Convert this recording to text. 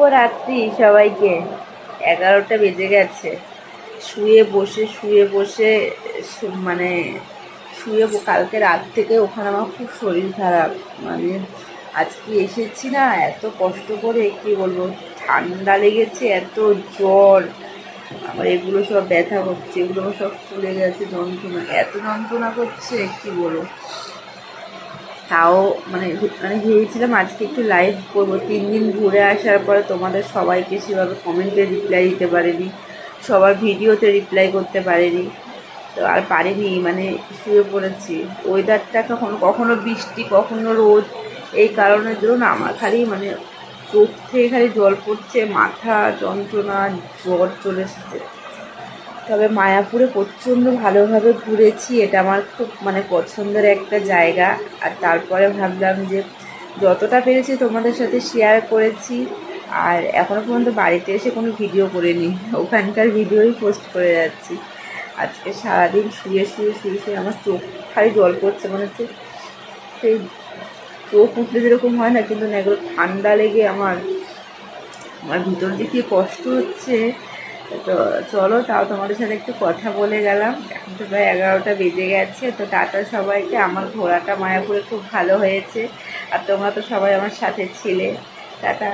শুভরাত্রি সবাইকে। 11টা বেজে গেছে। শুয়ে বসে মানে কালকে রাত থেকে ওখানে আমার খুব শরীর খারাপ। মানে আজকে এসেছি না, এত কষ্ট করে কি বলবো, ঠান্ডা লেগেছে, এত জ্বর, আবার এগুলো সব ব্যথা করছে, এগুলো সব ফুলে গেছে, যন্ত্রণা, এত যন্ত্রণা করছে কি বলবো। তাও মানে মানে ভেবেছিলাম আজকে একটু লাইভ করবো। 3 দিন ঘুরে আসার পরে তোমাদের সবাইকে সেভাবে কমেন্টে রিপ্লাই দিতে পারিনি, সবার ভিডিওতে রিপ্লাই করতে পারিনি, তো আর পারিনি, মানে শুয়ে পড়েছি। ওয়েদারটা কখনো কখনো বৃষ্টি, কখনো রোদ, এই কারণের জন্য আমার খালি মানে চোখ থেকে খালি জল পড়ছে, মাথা যন্ত্রণা, জ্বর চলে এসেছে। তবে মায়াপুরে প্রচণ্ড ভালোভাবে ঘুরেছি, এটা আমার খুব মানে পছন্দের একটা জায়গা। আর তারপরে ভাবলাম যে যতটা পেরেছি তোমাদের সাথে শেয়ার করেছি। আর এখনও পর্যন্ত বাড়িতে এসে কোনো ভিডিও করিনি, ওখানকার ভিডিওই পোস্ট করে যাচ্ছি। আজকে সারাদিন শুয়ে আমার চোখ খালি জল পড়ছে, মনে হচ্ছে সেই চোখ উঠলে যেরকম হয় না, কিন্তু না, এগুলো ঠান্ডা লেগে আমার আমার ভিতর দিকে কষ্ট হচ্ছে। তো চলো, তাও তোমাদের সাথে একটু কথা বলে গেলাম। এখন তো প্রায় 11টা বেজে গেছে। তো টাটা সবাইকে। আমার ঘোরাটা মায়াপুরে খুব ভালো হয়েছে, আর তোমরা তো সবাই আমার সাথে ছিলে। টাটা।